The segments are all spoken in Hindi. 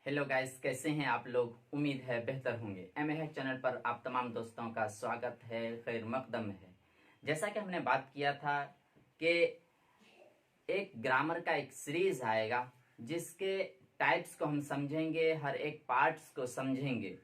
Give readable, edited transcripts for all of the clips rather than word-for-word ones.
हेलो गाइस, कैसे हैं आप लोग। उम्मीद है बेहतर होंगे। एमए चैनल पर आप तमाम दोस्तों का स्वागत है, खैर मकदम है। जैसा कि हमने बात किया था कि एक ग्रामर का एक सीरीज आएगा जिसके टाइप्स को हम समझेंगे, हर एक पार्ट्स को समझेंगे।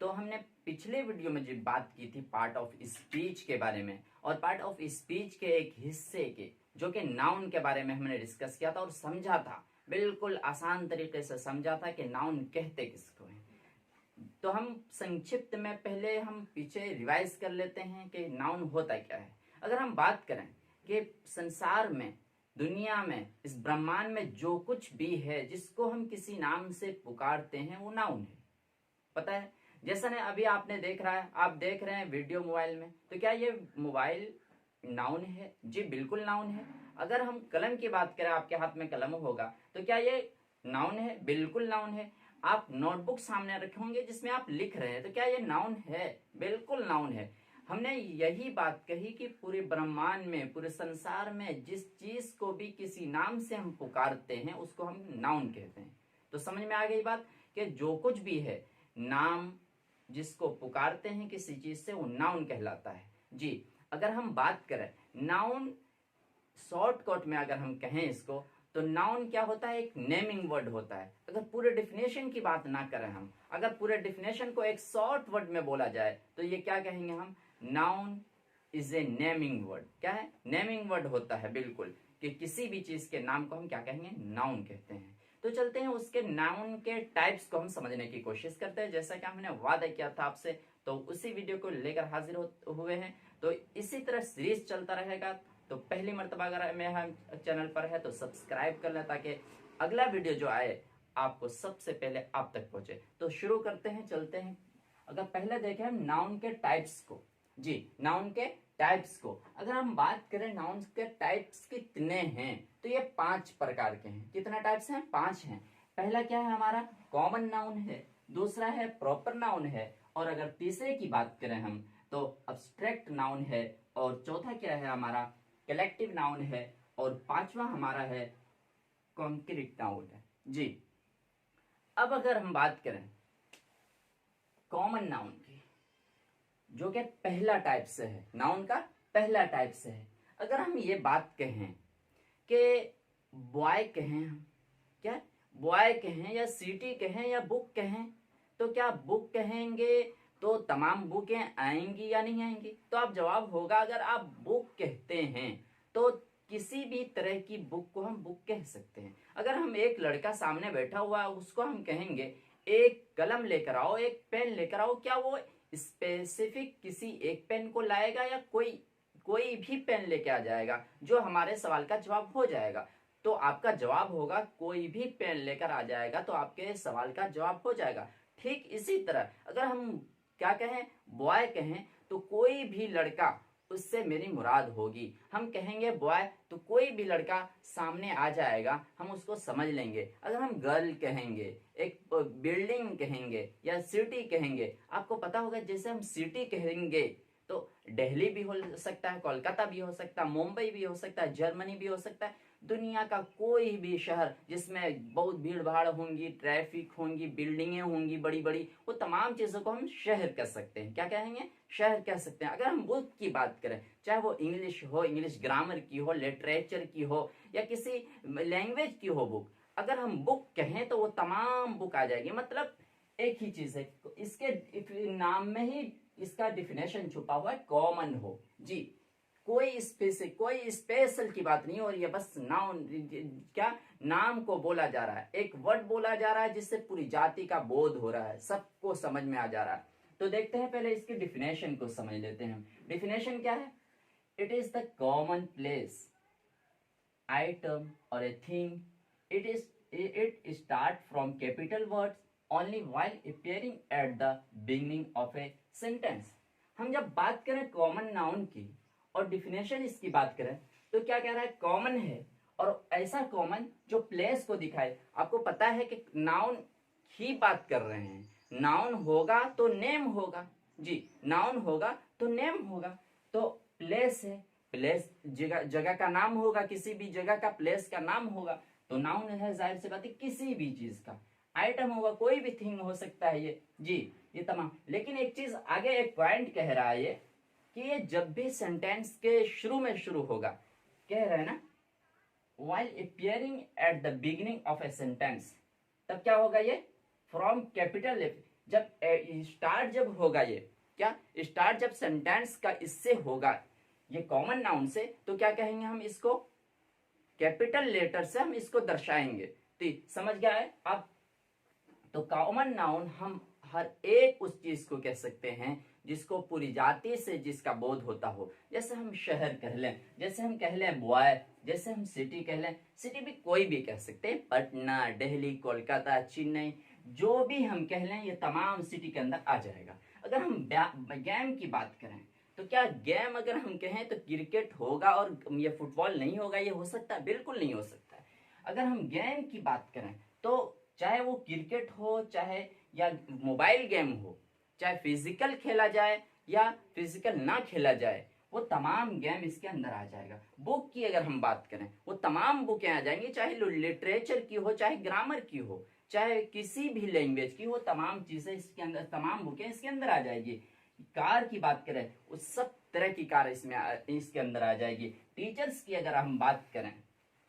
तो हमने पिछले वीडियो में जो बात की थी पार्ट ऑफ स्पीच के बारे में, और पार्ट ऑफ स्पीच के एक हिस्से के जो कि नाउन के बारे में हमने डिस्कस किया था और समझा था, बिल्कुल आसान तरीके से समझा था कि नाउन कहते किसको हैं। तो हम संक्षिप्त में पहले हम पीछे रिवाइज कर लेते हैं कि नाउन होता क्या है। अगर हम बात करें कि संसार में, दुनिया में, इस ब्रह्मांड में जो कुछ भी है जिसको हम किसी नाम से पुकारते हैं वो नाउन है। पता है, जैसा ने अभी आपने देख रहा है, आप देख रहे हैं वीडियो मोबाइल में, तो क्या ये मोबाइल नाउन है? जी बिल्कुल नाउन है। अगर हम कलम की बात करें, आपके हाथ में कलम होगा, तो क्या ये नाउन है? बिल्कुल नाउन है। आप नोटबुक सामने रखेंगे जिसमें आप लिख रहे हैं, तो क्या ये नाउन है? बिल्कुल नाउन है। हमने यही बात कही कि पूरे ब्रह्मांड में, पूरे संसार में जिस चीज को भी किसी नाम से हम पुकारते हैं उसको हम नाउन कहते हैं। तो समझ में आ गई बात कि जो कुछ भी है, नाम जिसको पुकारते हैं किसी चीज से, वो नाउन कहलाता है। जी, अगर हम बात करें नाउन शॉर्टकट में, अगर हम कहें इसको, तो नाउन क्या होता है? एक नेमिंग वर्ड होता है। अगर पूरे डिफिनेशन की बात ना करें हम, अगर पूरे डिफिनेशन को एक शॉर्ट वर्ड में बोला जाए तो ये क्या कहेंगे हम? Noun is a naming word. क्या है? नेमिंग वर्ड होता है, बिल्कुल, कि किसी भी चीज के नाम को हम क्या कहेंगे? नाउन कहते हैं। तो चलते हैं उसके नाउन के टाइप्स को हम समझने की कोशिश करते हैं। जैसा कि हमने वादा किया था आपसे, तो उसी वीडियो को लेकर हाजिर हुए हैं। तो इसी तरह सीरीज चलता रहेगा। तो पहली मर्तबा अगर मैं हम चैनल पर है तो सब्सक्राइब कर लें ताकि अगला वीडियो जो आए आपको सबसे पहले आप तक पहुंचे। तो शुरू करते हैं, चलते हैं। अगर पहले देखें हम नाउन के टाइप्स को, जी नाउन के टाइप्स को अगर हम बात करें, नाउन के टाइप्स कितने हैं, तो ये 5 प्रकार के हैं। कितने टाइप्स हैं? 5 हैं। पहला क्या है हमारा? कॉमन नाउन है। दूसरा है प्रॉपर नाउन है। और अगर तीसरे की बात करें हम तो अब्स्ट्रैक्ट नाउन है। और चौथा क्या है हमारा? कलेक्टिव नाउन है। और पांचवा हमारा है कॉन्क्रीट नाउन है। जी, अब अगर हम बात करें कॉमन नाउन की, जो कि पहला टाइप से है, नाउन का पहला टाइप से है। अगर हम ये बात कहें कि बॉय कहें हम, क्या बॉय कहें या सिटी कहें या बुक कहें, तो क्या बुक कहेंगे तो तमाम बुकें आएंगी या नहीं आएंगी? तो आप जवाब होगा, अगर आप बुक कहते हैं तो किसी भी तरह की बुक को हम बुक कह सकते हैं। अगर हम एक लड़का सामने बैठा हुआ है उसको हम कहेंगे एक कलम लेकर आओ, एक पेन लेकर आओ, क्या वो स्पेसिफिक किसी एक पेन को लाएगा या कोई कोई भी पेन लेके आ जाएगा? जो हमारे सवाल का जवाब हो जाएगा। तो आपका जवाब होगा कोई भी पेन लेकर आ जाएगा, तो आपके सवाल का जवाब हो जाएगा। ठीक इसी तरह अगर हम क्या कहें, बॉय कहें, तो कोई भी लड़का, उससे मेरी मुराद होगी। हम कहेंगे बॉय तो कोई भी लड़का सामने आ जाएगा, हम उसको समझ लेंगे। अगर हम गर्ल कहेंगे, एक बिल्डिंग कहेंगे या सिटी कहेंगे, आपको पता होगा जैसे हम सिटी कहेंगे तो दिल्ली भी हो सकता है, कोलकाता भी हो सकता है, मुंबई भी हो सकता है, जर्मनी भी हो सकता है, दुनिया का कोई भी शहर जिसमें बहुत भीड़ भाड़ होंगी, ट्रैफिक होंगी, बिल्डिंगें होंगी बड़ी बड़ी, वो तमाम चीजों को हम शहर कह सकते हैं। क्या कहेंगे? शहर कह सकते हैं। अगर हम बुक की बात करें, चाहे वो इंग्लिश हो, इंग्लिश ग्रामर की हो, लिटरेचर की हो या किसी लैंग्वेज की हो बुक, अगर हम बुक कहें तो वो तमाम बुक आ जाएगी। मतलब एक ही चीज है, इसके नाम में ही इसका डिफिनेशन छुपा हुआ है, कॉमन हो। जी, कोई स्पेसिफिक, कोई स्पेशल की बात नहीं हो रही है, बस नाउन, क्या नाम को बोला जा रहा है, एक वर्ड बोला जा रहा है जिससे पूरी जाति का बोध हो रहा है, सबको समझ में आ जा रहा है। तो देखते हैं, पहले इसकी डिफिनेशन को समझ लेते हैं। डिफिनेशन क्या है? It is the common place, item और a thing, it start from capital words only while appearing at the beginning of a sentence। हम जब बात करें कॉमन नाउन की और डिफिनेशन इसकी बात करें तो क्या कह रहा है? कॉमन है और ऐसा कॉमन जो प्लेस को दिखाए। आपको पता है कि नाउन ही बात कर रहे हैं, नाउन होगा तो नेम होगा। जी, नाउन होगा तो नेम होगा। तो प्लेस है, प्लेस जगह, जगह का नाम होगा, किसी भी जगह का, प्लेस का नाम होगा, तो नाउन है, जाहिर सी बात है किसी भी चीज का। आइटम होगा, कोई भी थिंग हो सकता है ये जी, ये तमाम। लेकिन एक चीज आगे एक पॉइंट कह रहा है ये कि ये जब भी सेंटेंस के शुरू में शुरू होगा, कह रहा है ना, while appearing at the beginning of a sentence, तब क्या होगा ये फ्रॉम कैपिटल लेटर, जब स्टार्ट जब होगा ये क्या स्टार्ट जब सेंटेंस का इससे होगा ये कॉमन नाउन से, तो क्या कहेंगे हम इसको कैपिटल लेटर से हम इसको दर्शाएंगे। तो समझ गया है आप। तो कॉमन नाउन हम हर एक उस चीज को कह सकते हैं जिसको पूरी जाति से जिसका बोध होता हो। जैसे हम शहर कह लें, जैसे हम कह लें बॉय, जैसे हम सिटी कह लें, सिटी भी कोई भी कह सकते हैं, पटना, दिल्ली, कोलकाता, चेन्नई, जो भी हम कह लें ये तमाम सिटी के अंदर आ जाएगा। अगर हम गेम की बात करें तो क्या गेम अगर हम कहें तो क्रिकेट होगा और ये फुटबॉल नहीं होगा, ये हो सकता है? बिल्कुल नहीं हो सकता है। अगर हम गेम की बात करें तो चाहे वो क्रिकेट हो, चाहे या मोबाइल गेम हो, चाहे फिजिकल खेला जाए या फिजिकल ना खेला जाए, वो तमाम गेम इसके अंदर आ जाएगा। बुक की अगर हम बात करें, वो तमाम बुकें आ जाएंगी, चाहे लिटरेचर की हो, चाहे ग्रामर की हो, चाहे किसी भी लैंग्वेज की हो, तमाम चीजें इसके अंदर, तमाम बुकें इसके अंदर आ जाएगी। कार की बात करें, उस सब तरह की कार इसके अंदर आ जाएगी। टीचर्स की अगर हम बात करें,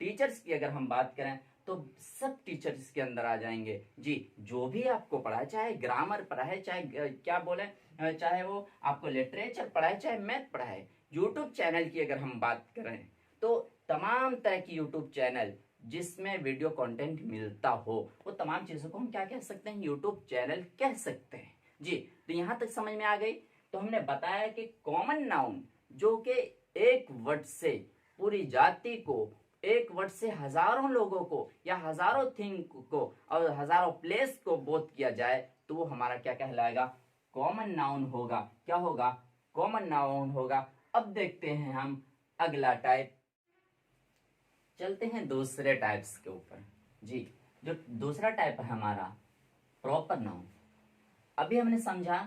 टीचर्स की अगर हम बात करें तो सब टीचर्स के अंदर आ जाएंगे जी। जो भी आपको पढ़ाए, चाहे ग्रामर पढ़ाए, चाहे क्या बोले, चाहे वो आपको लिटरेचर पढ़ाए, चाहे मैथ पढ़ाए। यूट्यूब चैनल की अगर हम बात करें तो तमाम तरह की यूट्यूब चैनल जिसमें वीडियो कंटेंट मिलता हो, वो तमाम चीजों को हम क्या कह सकते हैं? यूट्यूब चैनल कह सकते हैं जी। तो यहां तक समझ में आ गई। तो हमने बताया कि कॉमन नाउन जो कि एक वर्ड से पूरी जाति को, एक वर्ड से हजारों लोगों को या हजारों थिंग को और हजारों प्लेस को बोध किया जाए, तो वो हमारा क्या कहलाएगा? कॉमन नाउन होगा। क्या होगा? कॉमन नाउन होगा। अब देखते हैं हम अगला टाइप, चलते हैं दूसरे टाइप्स के ऊपर जी। जो दूसरा टाइप है हमारा प्रॉपर नाउन। अभी हमने समझा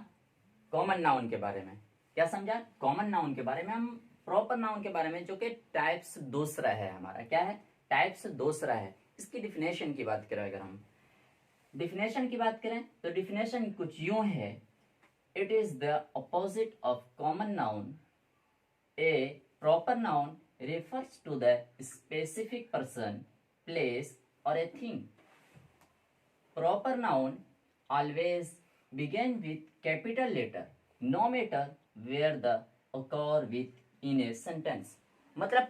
कॉमन नाउन के बारे में, क्या समझा? कॉमन नाउन के बारे में। हम प्रॉपर नाउन के बारे में, जो कि टाइप्स दूसरा है हमारा। क्या है? टाइप्स दूसरा है। इसकी डिफिनेशन की बात करें, अगर हम डिफिनेशन की बात करें तो डिफिनेशन कुछ यूं है, it is the opposite of common noun. A proper noun refers to the specific person, place or a thing. Proper noun always begin with capital letter, no matter where the occur with in a sentence. मतलब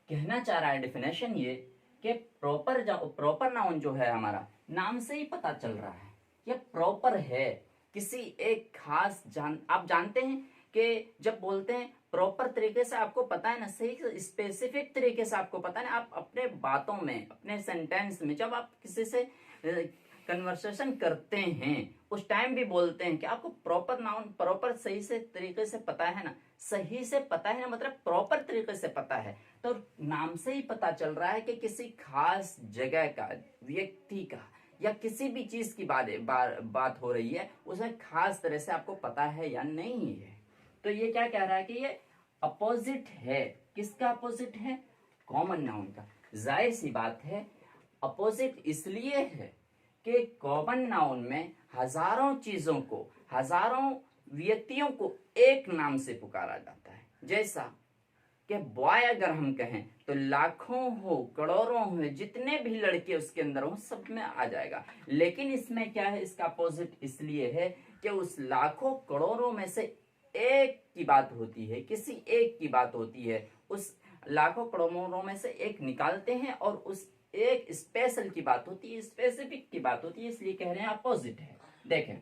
कहना चाह रहा है डिफिनेशन ये कि प्रॉपर नाउन जो है हमारा, नाम से ही पता चल रहा है ये प्रॉपर है। किसी एक खास आप जानते हैं कि जब बोलते हैं प्रॉपर तरीके से, आपको पता है ना, सही स्पेसिफिक तरीके से आपको पता है ना, आप अपने बातों में, अपने सेंटेंस में जब आप किसी से कन्वर्सेशन करते हैं उस टाइम भी बोलते हैं कि आपको प्रॉपर नाउन प्रॉपर सही से तरीके से पता है ना, सही से पता है ना, मतलब प्रॉपर तरीके से पता है। तो नाम से ही पता चल रहा है कि किसी खास जगह का, व्यक्ति का या किसी भी चीज की बात हो रही है, उसे खास तरह से आपको पता है या नहीं है। तो ये क्या कह रहा है कि ये अपोजिट है। किसका अपोजिट है? कॉमन नाउन का। जाहिर सी बात है अपोजिट इसलिए है कि कॉमन नाउन में हजारों चीजों को, हजारों व्यक्तियों को एक नाम से पुकारा जाता है। जैसा कि बॉय अगर हम कहें तो लाखों हो, करोड़ों हो, जितने भी लड़के उसके अंदर हो, सब में आ जाएगा। लेकिन इसमें क्या है? इसका अपोजिट इसलिए है कि उस लाखों करोड़ों में से एक की बात होती है, किसी एक की बात होती है, उस लाखों करोड़ों में से एक निकालते हैं और उस एक स्पेशल की बात होती है, स्पेसिफिक की बात होती है, इसलिए कह रहे हैं अपोजिट है। देखें,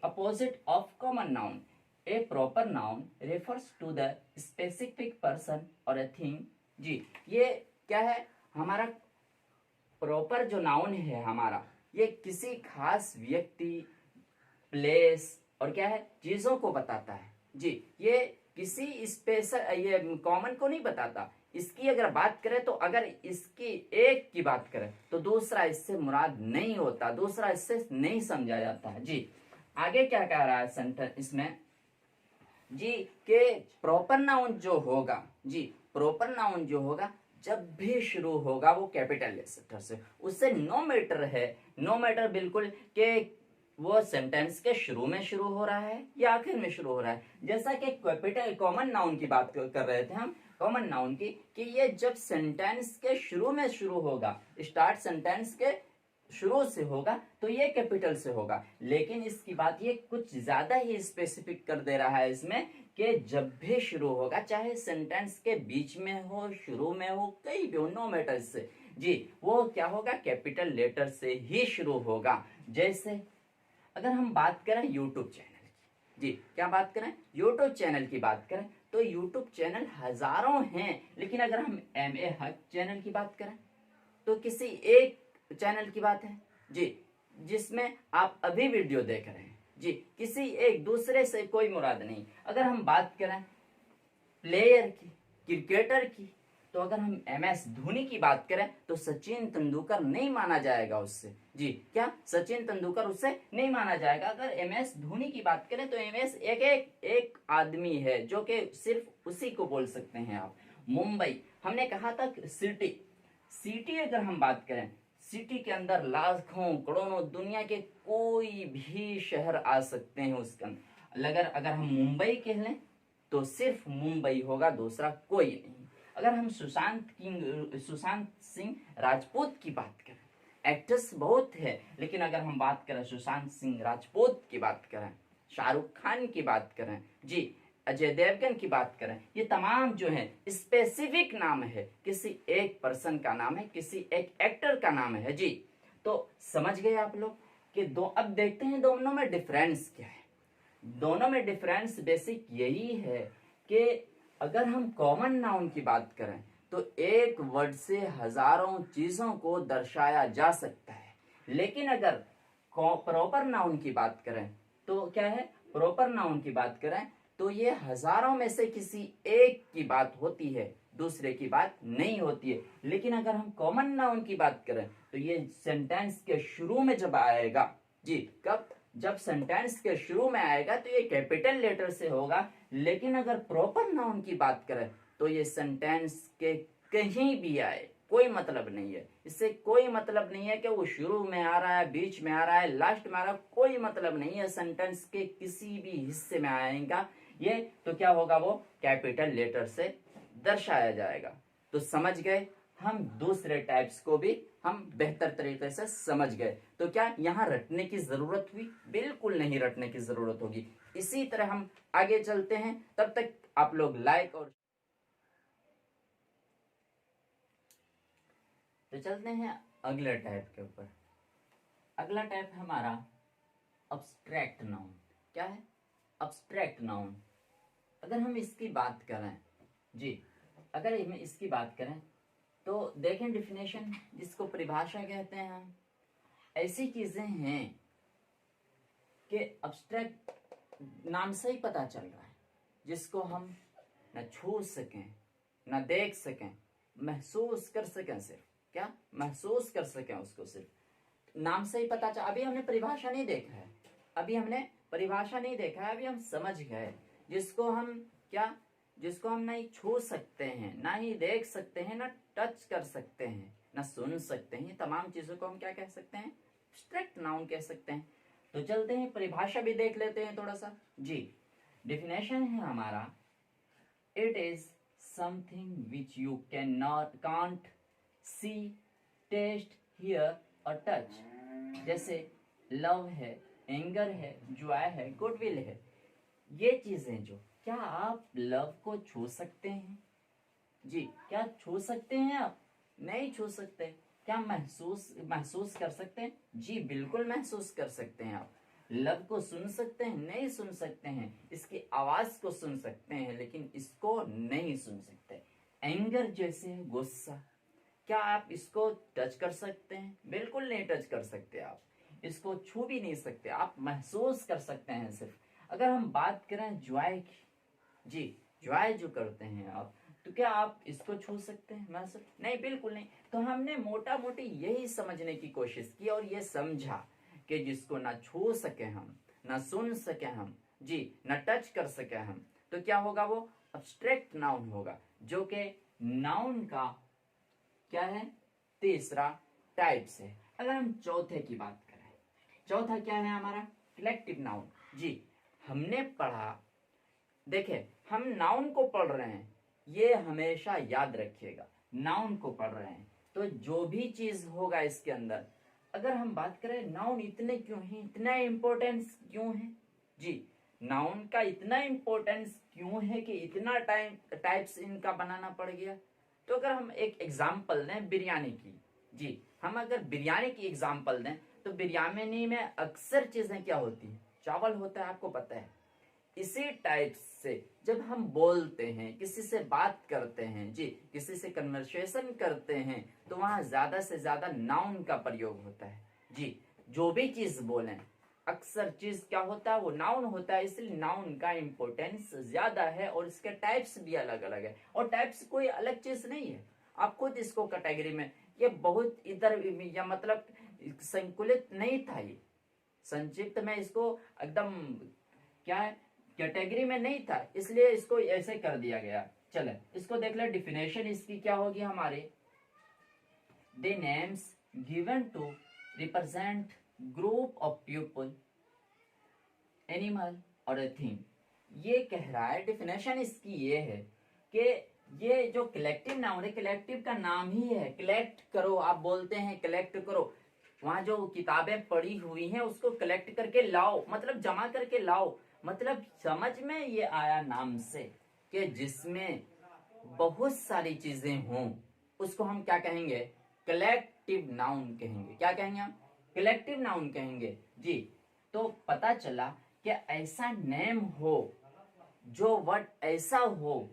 opposite of common noun, a proper noun refers to the specific person और ए थिंग। जी, ये क्या है? हमारा प्रॉपर जो नाउन है हमारा, ये किसी खास व्यक्ति, प्लेस और क्या है, चीजों को बताता है जी। ये किसी स्पेशल, ये कॉमन को नहीं बताता। इसकी अगर बात करें तो अगर इसकी एक की बात करें तो दूसरा इससे मुराद नहीं होता, दूसरा इससे नहीं समझा जाता है जी। आगे क्या कह रहा है सेंटेंस इसमें जी, के प्रॉपर नाउन जो होगा जी, प्रॉपर नाउन जो होगा जब भी शुरू होगा वो कैपिटल लेटर से, उससे नो मैटर है, नो मैटर बिल्कुल कि वो सेंटेंस के शुरू में शुरू हो रहा है या आखिर में शुरू हो रहा है। जैसा कि कैपिटल कॉमन नाउन की बात कर रहे थे हम, कॉमन नाउन की, कि ये जब सेंटेंस के शुरू में शुरू होगा, स्टार्ट सेंटेंस के शुरू से होगा तो ये कैपिटल से होगा। लेकिन इसकी बात ये कुछ ज्यादा ही स्पेसिफिक कर दे रहा है इसमें कि जब भी शुरू होगा, चाहे सेंटेंस के बीच में हो, शुरू में हो, कहीं भी हो, नो मैटर से जी, वो क्या होगा, कैपिटल लेटर से ही शुरू होगा। जैसे अगर हम बात करें यूट्यूब चैनल की, जी क्या बात करें, यूट्यूब चैनल की बात करें, तो यूट्यूब चैनल हजारों हैं, लेकिन अगर हम MA हक चैनल की बात करें तो किसी एक चैनल की बात है जी, जिसमें आप अभी वीडियो देख रहे हैं जी, किसी एक दूसरे से कोई मुराद नहीं। अगर हम बात करें प्लेयर की, क्रिकेटर की, तो अगर हम MS धोनी की बात करें तो सचिन तेंदुलकर नहीं माना जाएगा उससे जी, क्या सचिन तेंदुलकर उससे नहीं माना जाएगा। अगर MS धोनी की बात करें तो MS एक आदमी है जो कि सिर्फ उसी को बोल सकते हैं आप। मुंबई, हमने कहा था सिटी अगर हम बात करें, सिटी के अंदर लाखों करोड़ों दुनिया के कोई भी शहर आ सकते हैं उसके अंदर। अगर हम मुंबई कह लें तो सिर्फ मुंबई होगा, दूसरा कोई नहीं। अगर हम सुशांत सिंह राजपूत की बात करें, एक्टर्स बहुत है, लेकिन अगर हम बात करें सुशांत सिंह राजपूत की बात करें, शाहरुख खान की बात करें जी, अजय देवगन की बात करें, ये तमाम जो है स्पेसिफिक नाम है, किसी एक पर्सन का नाम है, किसी एक एक्टर का नाम है जी। तो समझ गए आप लोग कि अब देखते हैं दोनों में डिफरेंस क्या है। दोनों में डिफरेंस बेसिक यही है कि अगर हम कॉमन नाउन की बात करें तो एक वर्ड से हजारों चीजों को दर्शाया जा सकता है, लेकिन अगर प्रॉपर नाउन की बात करें तो क्या है, प्रॉपर नाउन की बात करें तो ये हजारों में से किसी एक की बात होती है, दूसरे की बात नहीं होती है। लेकिन अगर हम कॉमन नाउन की बात करें तो ये सेंटेंस के शुरू में जब आएगा जी, कब, जब सेंटेंस के शुरू में आएगा तो ये कैपिटल लेटर से होगा। लेकिन अगर प्रॉपर नाउन की बात करें तो ये सेंटेंस के कहीं भी आए कोई मतलब नहीं है, इससे कोई मतलब नहीं है कि वो शुरू में आ रहा है, बीच में आ रहा है, लास्ट में आ रहा है, कोई मतलब नहीं है। सेंटेंस के किसी भी हिस्से में आएगा ये तो क्या होगा, वो कैपिटल लेटर से दर्शाया जाएगा। तो समझ गए, हम दूसरे टाइप्स को भी हम बेहतर तरीके से समझ गए। तो क्या यहाँ रटने की जरूरत हुई? बिल्कुल नहीं रटने की जरूरत होगी। इसी तरह हम आगे चलते हैं, तब तक आप लोग लाइक और तो चलते हैं अगले टाइप के ऊपर। अगला टाइप हमारा अब्स्ट्रैक्ट नाउन। क्या है? Abstract noun. अगर हम इसकी बात करें जी, अगर हम इसकी बात करें तो देखें डिफिनेशन, जिसको परिभाषा कहते हैं हम, ऐसी चीजें हैं कि अब्स्ट्रैक्ट नाम से ही पता चल रहा है, जिसको हम न छू सकें, न देख सकें, महसूस कर सकें, सिर्फ क्या महसूस कर सकें उसको, सिर्फ नाम से ही पता चल। अभी हमने परिभाषा नहीं देखा है, अभी हमने परिभाषा नहीं देखा है, अभी हम समझ गए, जिसको हम क्या, जिसको हम नहीं छू सकते हैं, ना ही देख सकते हैं, ना टच कर सकते हैं, ना सुन सकते हैं, तमाम चीजों को हम क्या कह सकते हैं? एब्स्ट्रैक्ट नाउन कह सकते हैं। तो चलते हैं परिभाषा भी देख लेते हैं थोड़ा सा जी। डिफिनेशन है हमारा, it is something which you can not can't see, taste, hear और टच। जैसे लव है, एंगर है, जॉय है, गुडविल है, ये चीजें जो, क्या आप लव को छू सकते हैं जी? क्या छू सकते हैं आप? नहीं छू सकते। क्या महसूस कर सकते हैं? जी बिल्कुल महसूस कर सकते हैं। आप लव को सुन सकते हैं? नहीं सुन सकते हैं। इसकी आवाज को सुन सकते हैं, लेकिन इसको नहीं सुन सकते। एंगर जैसे गुस्सा, क्या आप इसको टच कर सकते हैं? बिल्कुल नहीं टच कर सकते। आप इसको छू भी नहीं सकते, आप महसूस कर सकते हैं सिर्फ। अगर हम बात करें जॉय की जी, जॉय जो करते हैं आप, तो क्या आप इसको छू सकते हैं? महसूस नहीं, बिल्कुल नहीं। तो हमने मोटा मोटी यही समझने की कोशिश की और ये समझा कि जिसको ना छू सके हम, ना सुन सके हम जी, ना टच कर सके हम, तो क्या होगा? वो अब्स्ट्रैक्ट नाउन होगा, जो कि नाउन का क्या है, तीसरा टाइप्स है। अगर हम चौथे की बात करें, चौथा क्या है हमारा, कलेक्टिव नाउन। जी हमने पढ़ा, देखे हम नाउन को पढ़ रहे हैं, ये हमेशा याद रखिएगा, नाउन को पढ़ रहे हैं तो जो भी चीज होगा इसके अंदर, अगर हम बात करें नाउन इतने क्यों है, इतना इम्पोर्टेंस क्यों है, जी नाउन का इतना इम्पोर्टेंस क्यों है कि इतना टाइप्स इनका बनाना पड़ गया। तो अगर हम एक एग्जाम्पल दें बिरयानी की, जी हम अगर बिरयानी की एग्जाम्पल दें तो बिरयानी में अक्सर चीजें क्या होती हैं, चावल होता है, आपको पता है। इसी टाइप से जब हम बोलते हैं, किसी से बात करते हैं, जी किसी से कन्वर्सेशन करते हैं, तो वहां ज्यादा से ज्यादा नाउन का प्रयोग होता है। जी जो भी चीज बोलें, अक्सर चीज क्या होता है, वो नाउन होता है, इसलिए नाउन का इंपॉर्टेंस ज्यादा है और इसके टाइप्स भी अलग अलग है। और टाइप्स कोई अलग चीज नहीं है, आप खुद इसको कैटेगरी में, ये बहुत इधर या मतलब संकुलित नहीं था, ये संक्षिप्त में इसको एकदम क्या है, कैटेगरी में नहीं था, इसलिए इसको ऐसे कर दिया गया। चले इसको देख ले, डिफिनेशन इसकी क्या होगी हमारे, the names given to represent group of people, animal और ए थिंग। ये कह रहा है, डिफिनेशन इसकी ये है कि ये जो कलेक्टिव नाउन है, कलेक्टिव का नाम ही है, कलेक्ट करो, आप बोलते हैं कलेक्ट करो, वहां जो किताबें पड़ी हुई हैं उसको कलेक्ट करके लाओ, मतलब जमा करके लाओ, मतलब समझ में ये आया नाम से कि जिसमें बहुत सारी चीजें हों उसको हम क्या कहेंगे, कलेक्टिव नाउन कहेंगे। क्या कहेंगे हम, कलेक्टिव नाउन कहेंगे। जी तो पता चला कि ऐसा नेम हो, जो वर्ड ऐसा हो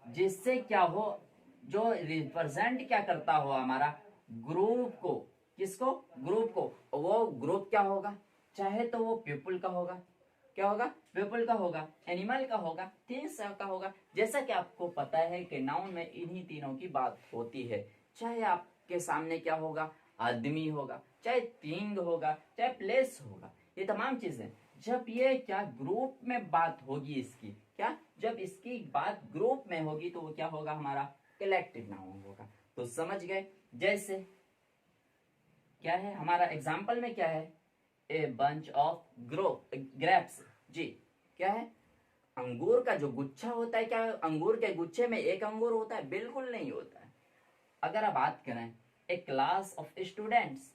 जिससे क्या हो, जो रिप्रेजेंट क्या करता हो हमारा ग्रुप को, किसको, ग्रुप को। वो ग्रुप क्या होगा, चाहे तो वो पीपल का होगा, क्या होगा, पीपल का होगा, एनिमल का होगा, थिंग्स का होगा। जैसा कि आपको पता है कि नाउन में इन्हीं तीनों की बात होती है, चाहे आपके सामने क्या होगा, आदमी होगा, चाहे थिंग होगा, चाहे प्लेस होगा, ये तमाम चीजें जब ये क्या ग्रुप में बात होगी इसकी, क्या जब इसकी बात ग्रुप में होगी तो वो क्या होगा, हमारा कलेक्टिव नाउन होगा। तो समझ गए, जैसे क्या है हमारा एग्जाम्पल में क्या है, ए बंच ऑफ ग्रेप्स। जी क्या है, अंगूर का जो गुच्छा होता है, क्या अंगूर के गुच्छे में एक अंगूर होता है, बिल्कुल नहीं होता है। अगर आप बात करें ए क्लास ऑफ स्टूडेंट्स,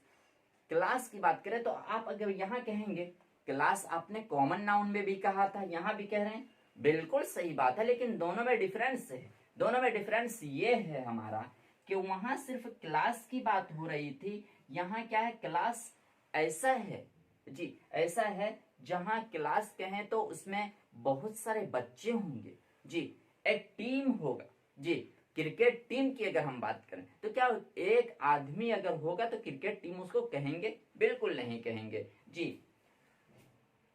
क्लास की बात करें तो आप अगर यहाँ कहेंगे क्लास, आपने कॉमन नाउन में भी कहा था, यहाँ भी कह रहे हैं, बिल्कुल सही बात है, लेकिन दोनों में डिफरेंस है। दोनों में डिफरेंस ये है हमारा कि वहां सिर्फ क्लास की बात हो रही थी, यहाँ क्या है, क्लास ऐसा है, जी ऐसा है जहां क्लास कहें तो उसमें बहुत सारे बच्चे होंगे, जी एक टीम होगा। जी क्रिकेट टीम की अगर हम बात करें तो क्या एक आदमी अगर होगा तो क्रिकेट टीम उसको कहेंगे, बिल्कुल नहीं कहेंगे। जी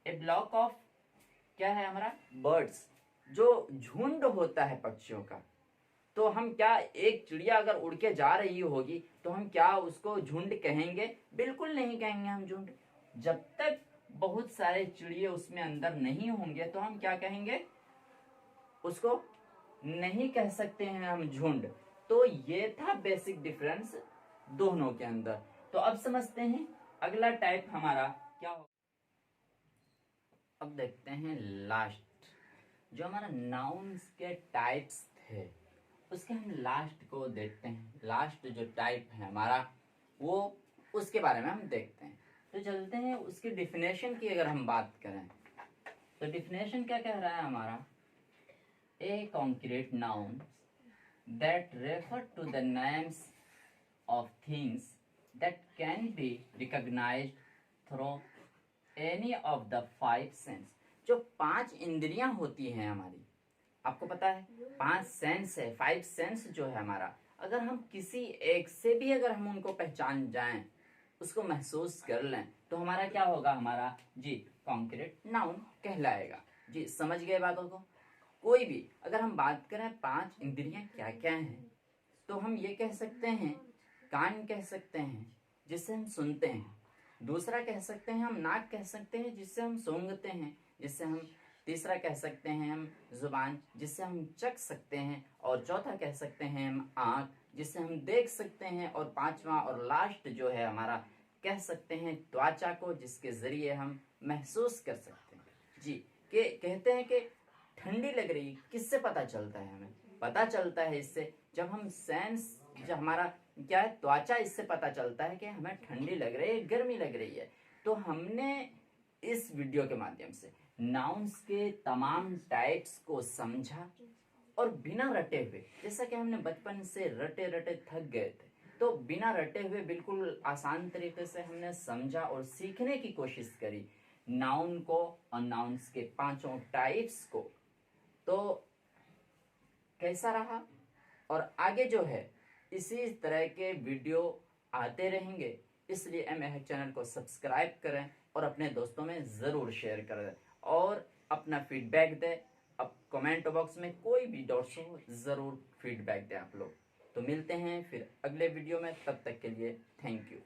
ए ब्लॉक ऑफ क्या है हमारा, बर्ड्स, जो झुंड होता है पक्षियों का, तो हम क्या, एक चिड़िया अगर उड़ के जा रही होगी तो हम क्या उसको झुंड कहेंगे, बिल्कुल नहीं कहेंगे हम झुंड। जब तक बहुत सारे चिड़िए उसमें अंदर नहीं होंगे तो हम क्या कहेंगे, उसको नहीं कह सकते हैं हम झुंड। तो ये था बेसिक डिफरेंस दोनों के अंदर। तो अब समझते हैं अगला टाइप हमारा क्या हो। अब देखते हैं लास्ट, जो हमारा नाउन्स के टाइप्स थे उसके हम लास्ट को देखते हैं। लास्ट जो टाइप है हमारा वो, उसके बारे में हम देखते हैं। तो चलते हैं उसकी डिफिनेशन की अगर हम बात करें तो डिफिनेशन क्या कह रहा है हमारा, a concrete noun that refer to the names of things that can be recognized through any of the 5 sense. जो 5 इंद्रियां होती हैं हमारी, आपको पता है 5 सेंस है, 5 सेंस जो है हमारा, अगर हम किसी एक से भी अगर हम उनको पहचान जाएं, उसको महसूस कर लें तो हमारा क्या होगा, हमारा जी कॉन्क्रीट नाउन कहलाएगा। जी समझ गए बातों को। कोई भी अगर हम बात करें 5 इंद्रियां क्या क्या हैं, तो हम ये कह सकते हैं, कान कह सकते हैं जिससे हम सुनते हैं, दूसरा कह सकते हैं हम नाक कह सकते हैं जिससे हम सूंघते हैं, जिससे हम, तीसरा कह सकते हैं हम जुबान जिससे हम चख सकते हैं, और चौथा कह सकते हैं हम आँख जिससे हम देख सकते हैं, और पांचवा और लास्ट जो है हमारा कह सकते हैं त्वचा को, जिसके जरिए हम महसूस कर सकते हैं जी। कि कहते हैं कि ठंडी लग रही, किससे पता चलता है? हमें पता चलता है इससे, जब हम सेंस, जो हमारा क्या है, त्वचा, इससे पता चलता है कि हमें ठंडी लग रही है, गर्मी लग रही है। तो हमने इस वीडियो के माध्यम से नाउन्स के तमाम टाइप्स को समझा, और बिना रटे हुए, जैसा कि हमने बचपन से रटे रटे थक गए थे, तो बिना रटे हुए बिल्कुल आसान तरीके से हमने समझा और सीखने की कोशिश करी नाउन को और नाउन्स के पांचों टाइप्स को। तो कैसा रहा? और आगे जो है इसी तरह के वीडियो आते रहेंगे, इसलिए एमएहैक चैनल को सब्सक्राइब करें और अपने दोस्तों में ज़रूर शेयर करें, और अपना फीडबैक दें। अब कमेंट बॉक्स में कोई भी डाउट्स हो, ज़रूर फीडबैक दें आप लोग। तो मिलते हैं फिर अगले वीडियो में, तब तक के लिए थैंक यू।